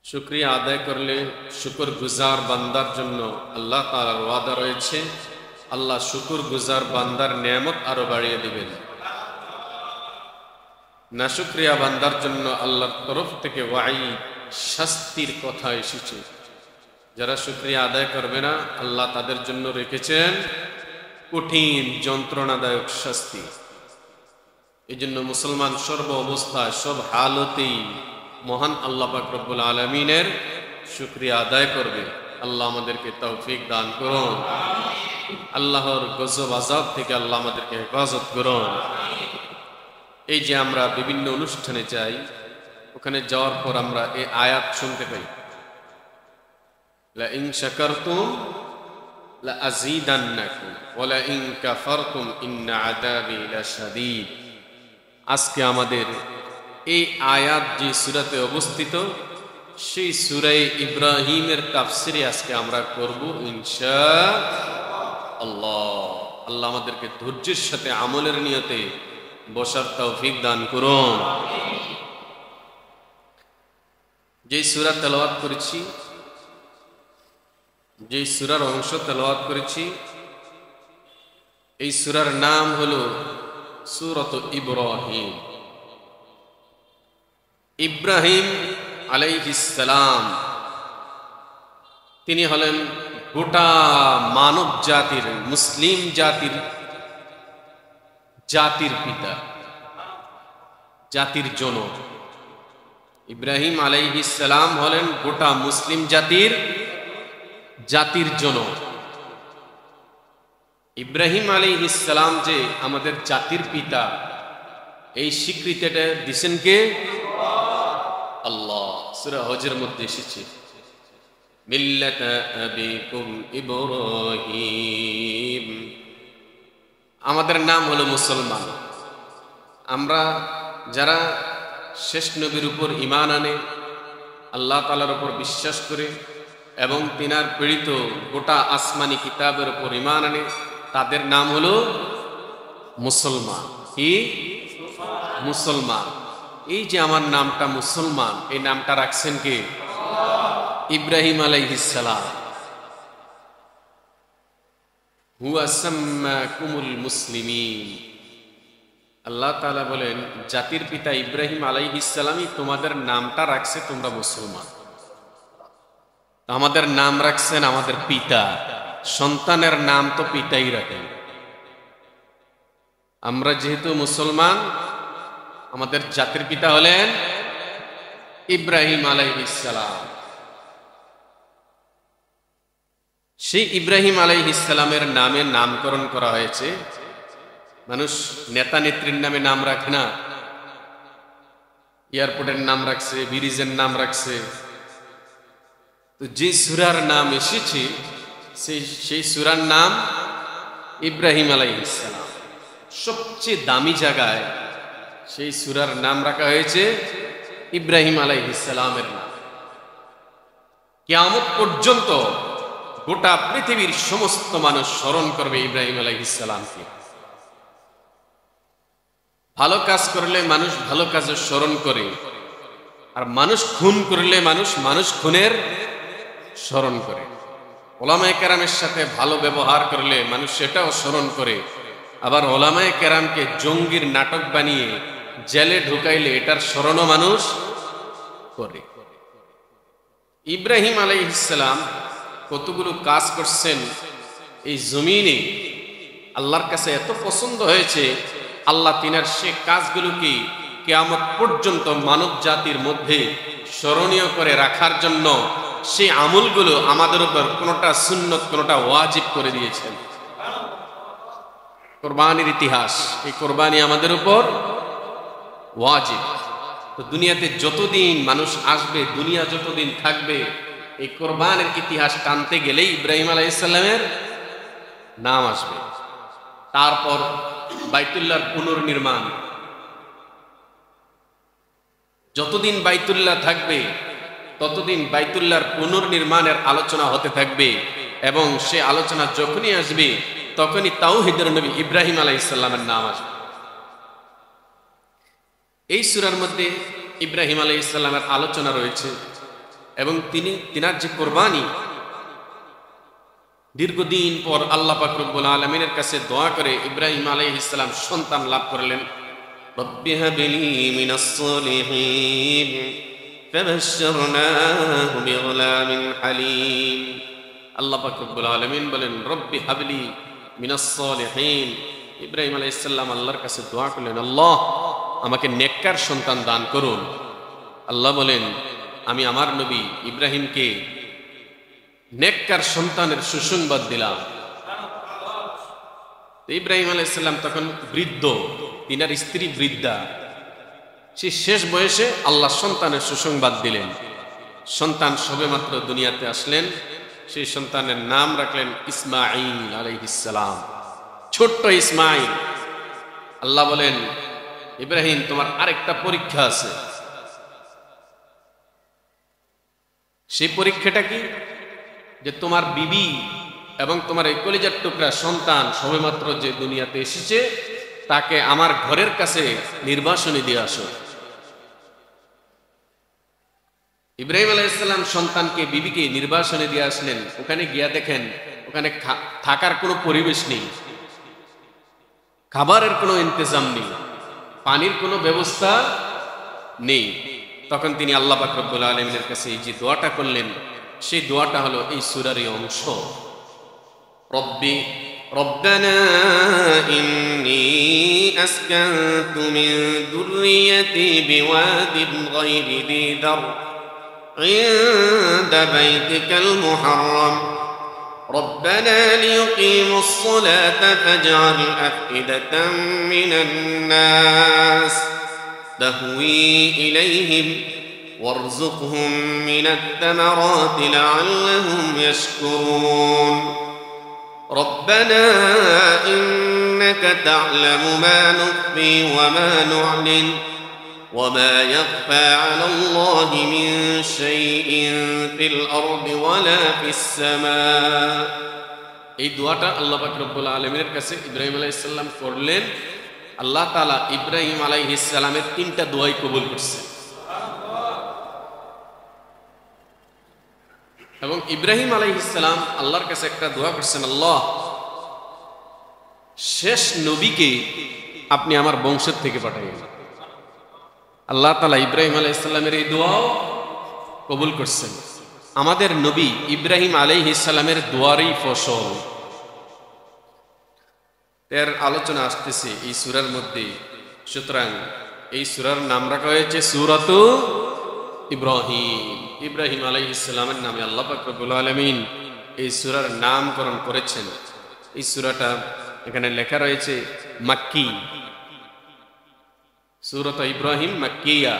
শুকরিয়া আদায় করলে শুকর গুজার বান্দার জন্য আল্লাহ তাআলার ওয়াদা রয়েছে। আল্লাহ শুকর গুজার বান্দার নেয়ামত আরো বাড়িয়ে দিবেন। নাশুকরিয়া বান্দার জন্য আল্লাহর তরফ থেকে ওয়াঈদ, শাস্তির কথা এসেছে। যারা শুকরিয়া আদায় করবে না, আল্লাহ তাদের জন্য রেখেছেন কঠিন যন্ত্রণাদায়ক শাস্তি। এই জন্য মুসলমান সর্ব অবস্থায়, সব হালতেই মহান আল্লাহ পাক রব্বুল আলামিনের শুকরিয়া আদায় করবে। আল্লাহ আমাদেরকে তৌফিক দান করুন। আল্লাহর গজব আযাব থেকে আল্লাহ আমাদেরকে হেফাজত করুন। এই যে আমরা বিভিন্ন অনুষ্ঠানে যাই, ওখানে যাওয়ার পর আমরা এই আয়াত শুনতে পাই, লা ইন শাকারতুম লা আযীদান্নাকুম ওয়া লা ইন কাফারতুম ইন্না আযাবি লাশাদীদ। আজকে আমাদের এই আয়াত যে সূরাতে অবস্থিত, সেই সূরা ইব্রাহিমের তাফসিরে আজকে আমরা করব ইনশাআল্লাহ। আল্লাহ আমাদেরকে ধৈর্যের সাথে আমলের নিয়তে বসার তৌফিক দান করুন। যে সূরা তেলাওয়াত করেছি, যে সূরার অংশ তেলাওয়াত করেছি, এই সূরার নাম হলো সূরাত ইব্রাহিম। ইব্রাহিম আলাইহিস সালাম তিনি হলেন গোটা মানব জাতির, মুসলিম জাতির পিতা, জাতির জনক। ইব্রাহিম আলাইহিস সালাম হলেন গোটা মুসলিম জাতির জনক। ইব্রাহিম আলাইহিস সালাম যে আমাদের জাতির পিতা, এই স্বীকৃতিটা দিয়েছেন কে? আল্লাহ। সূরা হজের মধ্যে এসেছে, মিল্লাতা আবিকুম ইব্রাহিম। আমাদের নাম হলো মুসলমান। আমরা যারা শেষ নবীর উপর ঈমান আনে, আল্লাহ তাআলার উপর বিশ্বাস করে এবং তিনার প্রেরিত গোটা আসমানি কিতাবের উপর ঈমান আনে, তাদের নাম হলো মুসলমান। কি? মুসলমান। এই যে আমার নামটা মুসলমান, এই নামটা রাখছেন কে? ইব্রাহিম আলাইহিস সালাম। হুয়া সাম্মাকুমুল মুসলিমিন। আল্লাহ তাআলা বলেন, জাতির পিতা ইব্রাহিম আলাইহিস সালামই তোমাদের নামটা রাখছে, তোমরা মুসলমান। আমাদের নাম রাখছেন আমাদের পিতা। সন্তানের নাম তো পিতাই রাখেন। আমরা যেহেতু মুসলমান, আমাদের জাতির পিতা হলেন ইব্রাহিম আলাইহিস সালাম। সেই ইব্রাহিম আলাইহিস সালামের নামে নামকরণ করা হয়েছে। মানুষ নেতা নেত্রীর নামে নাম রাখে না, এয়ারপোর্টের নাম রাখছে, ব্রিজের নাম রাখছে। তো যে সূরার নাম এসেছে, সেই সূরার নাম ইব্রাহিম আলাইহিস সালাম। সবচেয়ে দামি জায়গায় সেই সূরার নাম রাখা হয়েছে ইব্রাহিম আলাইহিস সালামের নাম। কিয়ামত পর্যন্ত গোটা পৃথিবীর সমস্ত মানুষ স্মরণ করবে ইব্রাহিম আলাইহিস সালামকে। ভালো কাজ করলে মানুষ ভালো কাজের স্মরণ করে, আর মানুষ খুন করলে মানুষ খুনের স্মরণ করে। ওলামায়ে কেরামের সাথে ভালো ব্যবহার করলে মানুষ সেটাও স্মরণ করে। আবার ওলামায়ে কেরামকে জঙ্গির নাটক বানিয়ে জেলে ঢুকাইলে এটার স্মরণও মানুষ করে। ইব্রাহিম আলাইহিস সালাম কতগুলো কাজ করছেন এই জমিনে, আল্লাহর কাছে এত পছন্দ হয়েছে, আল্লাহ তিনার সে কাজগুলোকে কিয়ামত পর্যন্ত মানব জাতির মধ্যে স্মরণীয় করে রাখার জন্য সেই আমলগুলো আমাদের উপর কোনটা সুন্নত, কোনটা ওয়াজিব করে দিয়েছেন। কোরবানির ইতিহাস, এই কোরবানি আমাদের উপর ওয়াজিব। তো দুনিয়াতে যতদিন মানুষ আসবে, দুনিয়া যতদিন থাকবে, এই কোরবানের ইতিহাস টানতে গেলেই ইব্রাহিম আলাইহিস সালামের নাম আসবে। তারপর বাইতুল্লাহর পুনর্নির্মাণ, যতদিন বাইতুল্লাহ থাকবে ততদিন বাইতুল্লাহর পুনর্নির্মাণের আলোচনা হতে থাকবে, এবং সে আলোচনা যখনই আসবে তখনই তাওহীদের নবী ইব্রাহিম আলাইহিস সালামের নাম আসবে। এই সূরার মধ্যে ইব্রাহিম আলাইহিস সালামের আলোচনা রয়েছে। এবং তিনার যে কোরবানি, দীর্ঘদিন পর আল্লাহ পাক রব্বুল আলামিনের কাছে দোয়া করে ইব্রাহিম আলাইহিস সালাম সন্তান লাভ করলেন। রব্বি হাবলি মিনাস সলিহিন ফাবাশশারনাহু বিগুলামিন হালিম। আল্লাহ পাক রব্বুল আলামিন বলেন রব্বি হাবলি মিনাস সলিহিন। ইব্রাহিম আলাইহিস সালাম আল্লাহর কাছে দোয়া করলেন, আল্লাহ আমাকে নেককার সন্তান দান করুন। আল্লাহ বলেন আমি আমার নবী ইব্রাহিমকে নেককার সন্তানের সুসংবাদ দিলাম। ইব্রাহিম আলাইহিস সালাম তখন বৃদ্ধ, তিনার স্ত্রী বৃদ্ধা, সেই শেষ বয়সে আল্লাহ সন্তানের সুসংবাদ দিলেন। সন্তান সবেমাত্র দুনিয়াতে আসলেন, সেই সন্তানের নাম রাখলেন ইসমাঈল আলাইহিস সালাম, ছোট্ট ইসমাঈল। আল্লাহ বলেন ইব্রাহিম তোমার আরেকটা পরীক্ষা আছে। সেই পরীক্ষাটা কি? যে তোমার বিবি এবং তোমার এই কলিজার টুকরা সন্তান সবেমাত্র যে দুনিয়াতে এসেছে তাকে আমার ঘরের কাছে নির্বাসনে দিয়ে আসো। ইব্রাহিম আলাইহিস সালাম সন্তানকে বিবিকে নির্বাসনে দিয়ে আসলেন। ওখানে গিয়া দেখেন ওখানে থাকার কোনো পরিবেশ নেই, খাবারের কোনো ইন্তজাম নেই, পানির কোনো ব্যবস্থা নেই। তখন তিনি আল্লাহ পাক রব্বুল আলামিনের কাছে এই যে দোয়াটা করলেন, সেই দোয়াটা হলো এই সূরারই অংশ। রব্বানা ইন্নী আসকানতু মিন যুররিয়্যাতি বিওয়াদিন গায়রি যী যার ইনদা বাইতিকাল মুহাররম ربنا ليقيموا الصلاة فاجعل أفئدة من الناس تهوي إليهم وارزقهم من الثمرات لعلهم يشكرون ربنا إنك تعلم ما نخفي وما نعلن وما يخفى على الله من شيء في الأرض ولا في السماء। এই দোয়াটা আল্লাহ পাক রব্বুল আলামিনের কাছে ইব্রাহিম আলাইহিস সালাম করলেন। আল্লাহ তাআলা ইব্রাহিম আলাইহিস সালামের তিনটা দোয়াই কবুল করছে। এবং ইব্রাহিম আলাইহিস সালাম আল্লাহর কাছে একটা দোয়া করছেন, আল্লাহ শেষ নবীকে আপনি আমার বংশের থেকে পাঠাইলেন। আল্লাহ তাআলা ইব্রাহিম আলাইহিস সালামের এই দোয়াও কবুল করছেন। আমাদের নবী ইব্রাহিম আলাইহিস সালামের দোয়ারই ফসল। এর আলোচনা আসতেছে এই সূরার মধ্যে। সুতরাং এই সূরার নাম রাখা হয়েছে সূরাতু ইব্রাহিম। ইব্রাহিম আলাইহিস সালামের নামে আল্লাহ পাক রব্বুল আলামিন এই সূরার নামকরণ করেছেন। এই সূরাটা এখানে লেখা রয়েছে মাক্কি। সূরাত ইব্রাহিম মাক্কিয়া।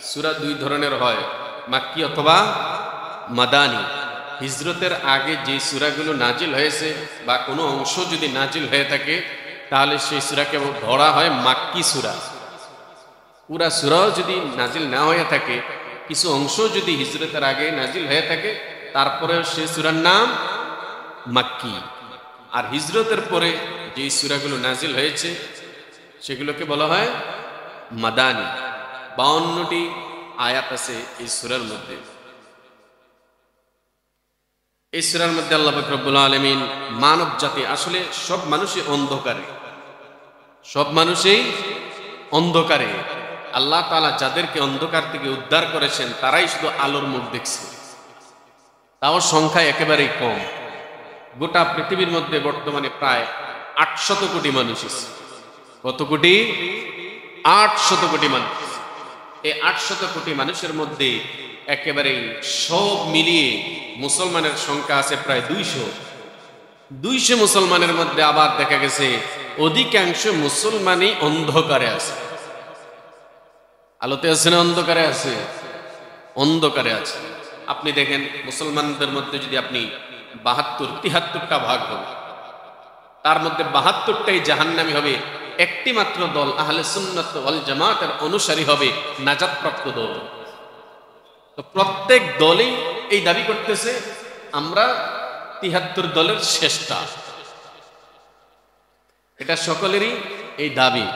সূরা দুই ধরনের হয়, মাক্কি অথবা মাদানী। হিজরতের আগে যে সূরাগুলো নাজিল হয়েছে বা কোনো অংশ যদি নাজিল হয়ে থাকে তাহলে সেই সূরাকে ধরা হয় মাক্কি সূরা। পুরা সূরাও যদি নাজিল না হয়ে থাকে, কিছু অংশ যদি হিজরতের আগে নাজিল হয়ে থাকে, তারপরেও সেই সূরার নাম মাক্কি। আর হিজরতের পরে যে সূরাগুলো নাজিল হয়েছে সেগুলোকে বলা হয় মাদানী। 52টি আয়াত আছে এই সূরার মধ্যে। এই সূরার মধ্যে আল্লাহ পাক রব্বুল আলামিন মানব জাতি, আসলে সব মানুষই অন্ধকারে, সব মানুষই অন্ধকারে। আল্লাহ তাআলা যাদেরকে অন্ধকার থেকে উদ্ধার করেছেন তারাই শুধু আলোর মুখ দেখছে, তাও সংখ্যা একেবারেই কম। গোটা পৃথিবীর মধ্যে বর্তমানে প্রায় 800 কোটি মানুষ আছে। কত কোটি? 800 কোটি মানুষ। এই 800 কোটি মানুষের মধ্যে একেবারে সব মিলিয়ে মুসলমানের সংখ্যা আছে প্রায় 200 মুসলমানের মধ্যে আবার দেখা গেছে অধিকাংশ মুসলমানই অন্ধকারে আছে। আলোতে আছে না অন্ধকারে আছে? অন্ধকারে আছে। আপনি দেখেন মুসলমানদের মধ্যে যদি আপনি 73-73টা ভাগ হবে, তার মধ্যে 72টাই জাহান্নামী হবে। একটি মাত্র দল আহলে সুন্নাত ওয়াল জামাতের অনুসারী হবে, নাজাতপ্রাপ্ত দল। তো প্রত্যেক দলই এই দাবি করতেছে আমরা 73 দলের শ্রেষ্ঠ। এটা সকলেরই এই দাবি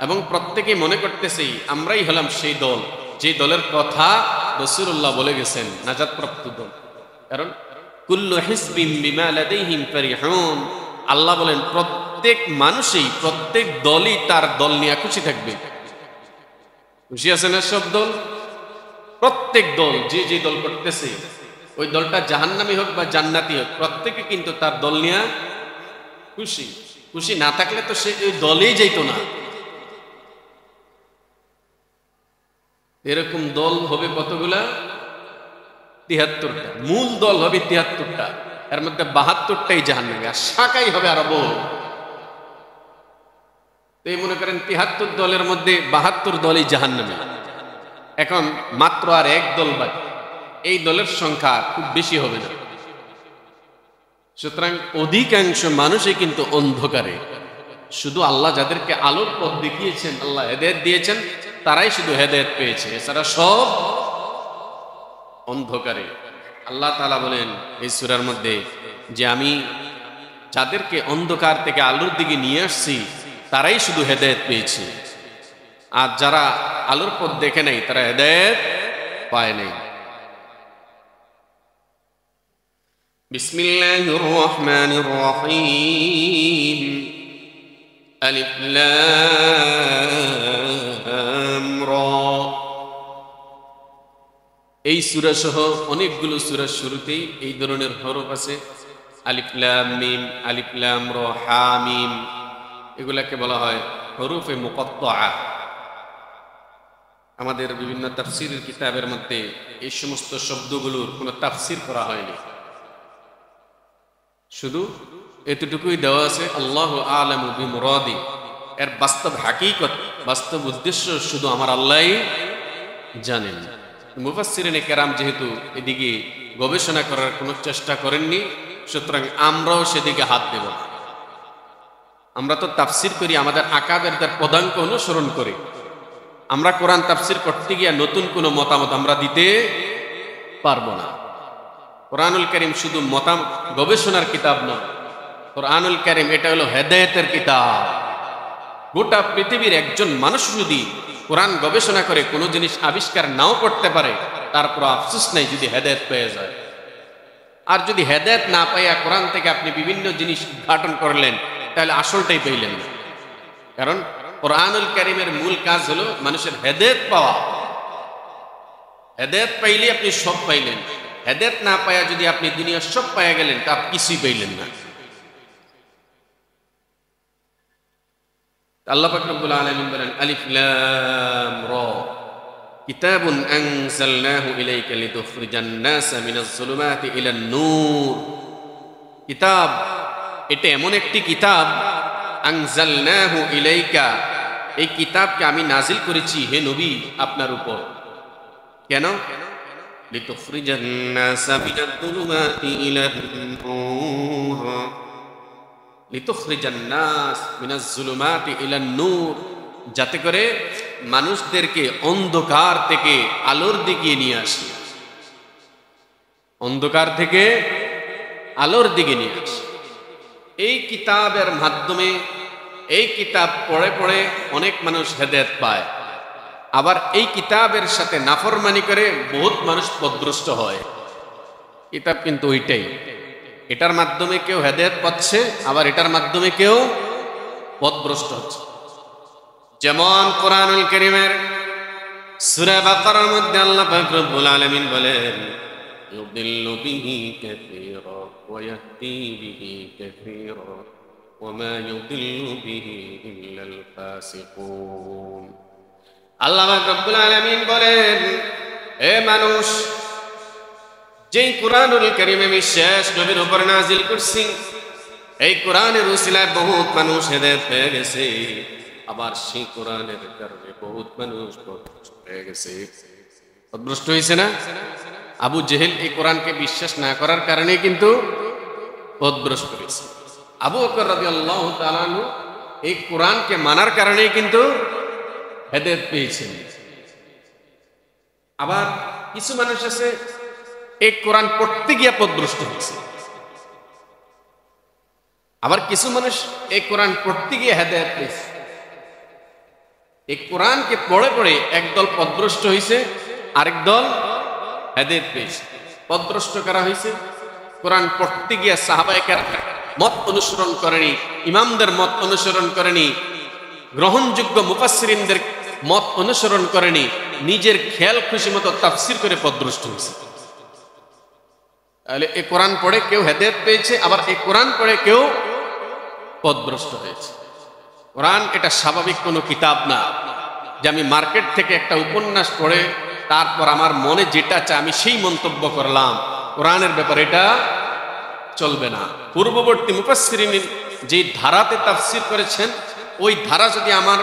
এবং প্রত্যেকেই মনে করতেছে আমরাই হলাম সেই দল যে দলের কথা রাসূলুল্লাহ বলে গেছেন নাজাতপ্রাপ্ত দল। কারণ কুল্লু হিজবিম বিমা লাদাইহিম ফারিহুন, আল্লাহ বলেন প্রত্যেক মানুষই, প্রত্যেক দলই তার দল নিয়ে খুশি থাকবে। খুশি আছে না সব দল? প্রত্যেক দল যে যে দল করতেছে, ওই দলটা জাহান্নামী হোক বা জান্নাতি হোক, প্রত্যেকে কিন্তু তার দল নিয়ে খুশি। খুশি না থাকলে তো সে ওই দলেই যাইতো না। এরকম দল হবে কতগুলা? ৭৩টা। মূল দল হবে ৭৩টা, এর মধ্যে ৭২টাই জাহান্নামী, আর শাখাই হবে আরো বহু। তো এই মনে করেন ৭৩ দলের মধ্যে ৭২ দলই জাহান্নামী। এখন মাত্র আর এক দল বাকি, এই দলের সংখ্যা খুব বেশি হবে না। সুতরাং অধিকাংশ মানুষই কিন্তু অন্ধকারে। শুধু আল্লাহ যাদেরকে আলোর পথ দেখিয়েছেন, আল্লাহ হেদায়েত দিয়েছেন, তারাই শুধু হেদায়েত পেয়েছে, এছাড়া সব অন্ধকারে। আল্লাহ তাআলা বলেন এই সূরার মধ্যে যে আমি যাদেরকে অন্ধকার থেকে আলোর দিকে নিয়ে আসছি তারাই শুধু হেদায়েত পেয়েছে, আর যারা আলোর পথ দেখে নাই তারা হেদায়েত পায় নাই। বিসমিল্লাহির রহমানির রহিম। আলিফ লাম রা। এই সূরা সহ অনেকগুলো সূরার শুরুতেই এই ধরনের হরফ আছে। আলিফ লাম মিম, আলিফ লাম রা, হা মিম, এগুলাকে বলা হয় হরফে মুকাত্তাআ। আমাদের বিভিন্ন তাফসীরের কিতাবের মধ্যে এই সমস্ত শব্দগুলোর কোনো তাফসীর করা হয়নি, শুধু এতটুকুই দেওয়া আছে আল্লাহু আ'লামু বিমুরাদি। এর বাস্তব হাকিকত, বাস্তব উদ্দেশ্য শুধু আমার আল্লাহই জানেন। মুফাসসিরিনে কেরাম যেহেতু এদিকে গবেষণা করার কোনো চেষ্টা করেননি, সুতরাং আমরাও সেদিকে হাত দেব না। আমরা তো তাফসীর করি আমাদের আকাবেরদের পদাঙ্ক অনুসরণ করে। আমরা কোরআন তাফসীর করতে গিয়ে নতুন কোনো মতামত আমরা দিতে পারবো না। কোরআনুল কারীম শুধু গবেষণার কিতাব নয়, কোরআনুল কারীম এটা হলো হেদায়েতের কিতাব। গোটা পৃথিবীর একজন মানুষ যদি কোরআন গবেষণা করে কোনো জিনিস আবিষ্কার নাও করতে পারে, তারপর আফসোস নাই যদি হেদায়েত পেয়ে যায়। আর যদি হেদায়েত না পাইয়া কোরআন থেকে আপনি বিভিন্ন জিনিস উদ্ঘাটন করলেন, তাহলে আসলটাই পাইলেন না। কারণ কোরআনুল কারীমের মূল কাজ হলো মানুষের হেদায়েত পাওয়া। হেদায়েত পাইলে আপনি সব পাইলেন, হেদায়েত না পাইয়া যদি আপনি দুনিয়ার সব পাইয়া গেলেন তা আপনি কিছুই পাইলেন না। আল্লাহ পাক রব্বুল আলামিন বলেন আলিফ লাম রা কিতাবুন আনজালনাহু ইলাইকা লিতুখরিজান নাসা মিনাজ যুলুমাতি ইলান নূর। কিতাব, এটা এমন একটি কিতাব, আনজালনাহু ইলাইকা, এই কিতাবকে আমি নাজিল করেছি হে নবী আপনার উপর। কেন? লিতুখরিজান নাসা মিনাজ যুলুমাতি ইলান নূর, লিতুখরিজান নাস মিনাজ যুলুমাতি ইলান নূর, যাতে করে মানুষদেরকে অন্ধকার থেকে আলোর দিকে নিয়ে আসে। অন্ধকার থেকে আলোর দিকে নিয়ে আসে। এই কিতাবের মাধ্যমে, এই কিতাব পড়ে পড়ে অনেক মানুষ হেদায়েত পায়। আবার এই কিতাবের সাথে নাফরমানি করে বহুত মানুষ পথভ্রষ্ট হয়। কিতাব কিন্তু ওইটাই, এটার মাধ্যমে কেউ হেদায়েত পাচ্ছে, আবার এটার মাধ্যমে কেউ পথভ্রষ্ট হচ্ছে। যেমন কোরআনুল কারীমের সূরা বাকারার মধ্যে আল্লাহ পাক রব্বুল আলামিন বলেন ইউদিল্লু বিহি কাসীরা ওয়া ইয়াহদি বিহি কাসীরা ওয়া মা ইউদিল্লু বিহি ইল্লাল ফাসিকুন। আল্লাহ পাক রব্বুল আলামিন বলেন, হে মানুষ, যেই কোরআনুল কারীম আমি শেষ নবীর উপর নাজিল করছি, এই কোরআনের উসিলায় বহুত মানুষ হেদায়েত পেয়ে গেছে। আবার সেই কোরআনের কারণে বহুত মানুষ পথভ্রষ্ট হয়ে গেছে। পথভ্রষ্ট হয়েছে না? আবু জেহেল এই কোরআনকে বিশ্বাস না করার কারণে কিন্তু পথভ্রষ্ট হয়েছে। আবু বকর রাদিয়াল্লাহু তাআলা আনহু এই কোরআনকে মানার কারণেই কিন্তু হেদায়েত পেয়েছেন। আবার কিছু মানুষ আছে এই কোরআন পড়তে গিয়ে পথভ্রষ্ট হয়েছে। আবার কিছু মানুষ এই কোরআন পড়তে গিয়ে হেদায়েত পেয়েছে। এই কোরআনকে পড়ে পড়ে একদল পথভ্রষ্ট হয়েছে, আরেক দল হেদায়েত পেয়েছে, পথভ্রষ্ট করা হয়েছে। কোরআন পড়তে গিয়ে সাহাবায়ে কেরাম মত অনুসরণ করেনি, ইমামদের মত অনুসরণ করেনি, গ্রহণযোগ্য মুফাসসিরিনদের মত অনুসরণ করেনি, নিজের খেয়াল খুশি মতো তাফসীর করে পথভ্রষ্ট হয়েছে। তাহলে এই কোরআন পড়ে কেউ হেদায়েত পেয়েছে, আবার এই কোরআন পড়ে কেউ পথভ্রষ্ট হয়েছে। কোরআন এটা স্বাভাবিক কোনো কিতাব না যে আমি মার্কেট থেকে একটা উপন্যাস পড়ে তারপর আমার মনে যেটা চায় আমি সেই মন্তব্য করলাম। কোরআনের ব্যাপারে এটা চলবে না। পূর্ববর্তী মুফাসসিরিন যে ধারাতে তাফসীর করেছেন, ওই ধারা যদি আমার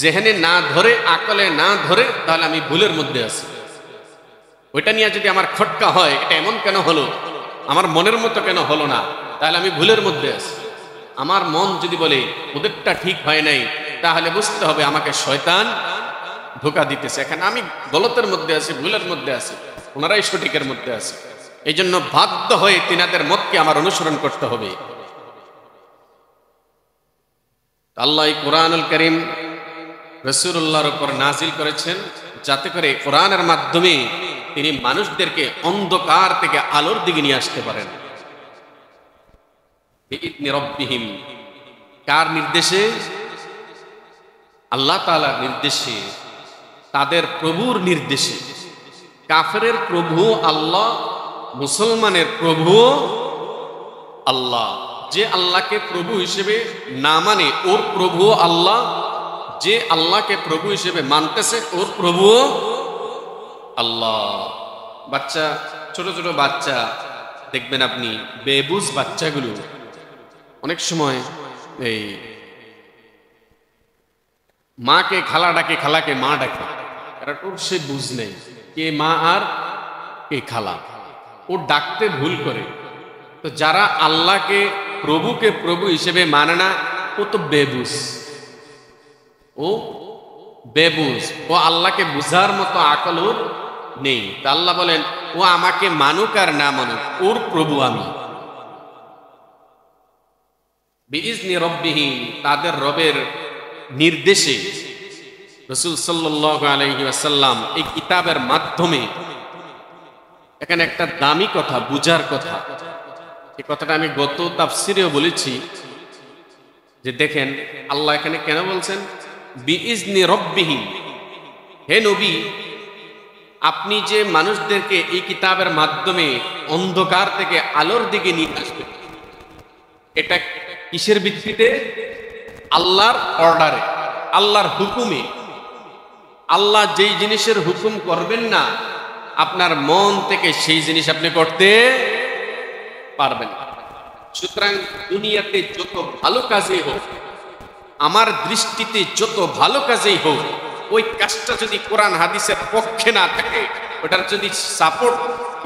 জেহেনে না ধরে, আকলে না ধরে, তাহলে আমি ভুলের মধ্যে আছি। ওইটা নিয়ে যদি আমার খটকা হয়, এটা এমন কেন হলো, আমার মনের মতো কেন হলো না, তাহলে আমি ভুলের মধ্যে আছি। আমার মন যদি বলে ওদেরটা ঠিক হয় নাই, তাহলে বুঝতে হবে আমাকে শয়তান ধোঁকা দিতেছে, এখানে আমি গলতের মধ্যে আছি, ভুলের মধ্যে আছি, ওনারাই সঠিকের মধ্যে আছে। এই জন্য বাধ্য হয়ে তিনাদের মতকে আমার অনুসরণ করতে হবে। আল্লাহ কোরআনুল কারীম রাসূলুল্লাহর উপর নাজিল করেছেন, যাতে করে কোরআনের মাধ্যমে তিনি মানুষদেরকে অন্ধকার থেকে আলোর দিকে নিয়ে আসতে পারেন। বিইذনি রাব্বিহিম, কার নির্দেশে? আল্লাহ তাআলার নির্দেশে, তাদের প্রভুর নির্দেশে। কাফেরের প্রভু আল্লাহ, মুসলমানের প্রভু আল্লাহ। যে আল্লাহকে প্রভু হিসেবে না মানে ওর প্রভু আল্লাহ, যে আল্লাহকে প্রভু হিসেবে মানতেছে ওর প্রভু আল্লাহ। বাচ্চা, ছোট ছোট বাচ্চা দেখবেন আপনি, বেবুঝ বাচ্চাগুলো অনেক সময় এই মাকে খালা ডাকে, খালাকে মা ডাকে, কারণ ওর সে বুঝ নেই কে মা আর কে খালা, ও ডাকতে ভুল করে। তো যারা আল্লাহকে প্রভুকে প্রভু হিসেবে মানে না, ও তো বেবুঝ, ও বেবুঝ, ও আল্লাহকে বুঝার মতো আকল ওর নেই। তা আল্লাহ বলেন ও আমাকে মানুক আর না মানুক, ওর প্রভু আমি। বিইذনি রাব্বিহিম, তাদের রবের নির্দেশে রাসূল সাল্লাল্লাহু আলাইহি ওয়াসাল্লাম এই কিতাবের মাধ্যমে, এখানে একটা দামি কথা, বুঝার কথা, এই কথাটা আমি গত তাফসিরেও বলেছি যে দেখেন আল্লাহ এখানে কেন বলছেন বিইذনি রাব্বিহিম। হে নবী, আপনি যে মানুষদেরকে এই কিতাবের মাধ্যমে অন্ধকার থেকে আলোর দিকে নিয়ে আসবেন, এটা কিসের ভিত্তিতে? আল্লাহর অর্ডারে, আল্লাহর হুকুমে। আল্লাহ যেই জিনিসের হুকুম করবেন না, আপনার মন থেকে সেই জিনিস আপনি করতে পারবেন না। সুতরাং দুনিয়াতে যত ভালো কাজই হোক, আমার দৃষ্টিতে যত ভালো কাজই হোক, ওই কাজটা যদি কোরআন হাদিসের পক্ষে না থাকে, ওটার যদি সাপোর্ট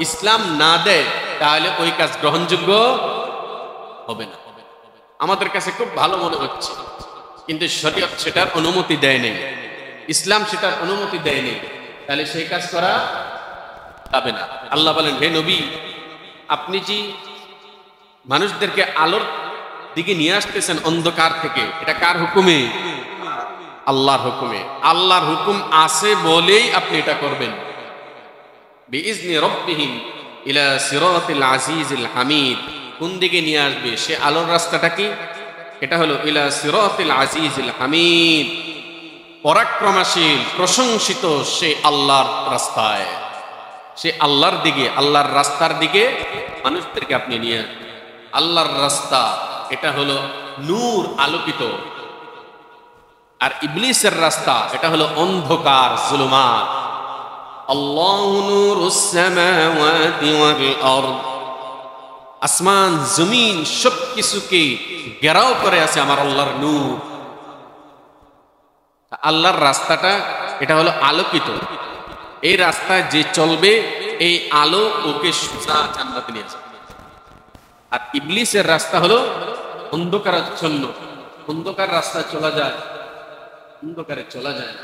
ইসলাম না দেয়, তাহলে ওই কাজ গ্রহণযোগ্য হবে না। আমাদের কাছে খুব ভালো মনে হচ্ছে, কিন্তু শরীয়ত সেটার অনুমতি দেয় নেই, ইসলাম সেটার অনুমতি দেয় নেই, তাহলে সেই কাজ করা যাবে না। আল্লাহ বলেন হে নবী, আপনি যে মানুষদেরকে আলোর দিকে নিয়ে আসতেছেন অন্ধকার থেকে, এটা কার হুকুমে? আল্লাহর হুকুমে। আল্লাহর হুকুম আছে বলেই আপনি এটা করবেন। বিইذনি রাব্বিহিম ইলা সিরাতিল আজিজিল হামিদ, কোন দিকে নিয়ে আসবে? সে আলোর রাস্তাটা কি? এটা হলো ইলা সিরাতিল আজিজিল হামিদ, পরাক্রমশীল প্রশংসিত সে আল্লাহর রাস্তায়, সে আল্লাহর দিকে, আল্লাহর রাস্তার দিকে মানুষদেরকে আপনি নিয়ে আসবেন। আল্লাহর রাস্তা এটা হলো নূর, আলোকিত, আর ইবলিসের রাস্তা এটা হলো অন্ধকার, জুলুমাত। আল্লাহু নূরুস সামাওয়াতি ওয়াল আরদ, আসমান জমিন সবকিছুকে ঘেরাও করে আছে আমার আল্লাহর নূর। আল্লাহর রাস্তাটা এটা হলো আলোকিত, এই রাস্তায় যে চলবে এই আলো ওকে সোজা জান্নাতে নিয়ে যাবে। আর ইবলিসের রাস্তা হলো অন্ধকারাচ্ছন্ন, অন্ধকার রাস্তায় চলা যায়, অন্ধকারে চলা যায় না।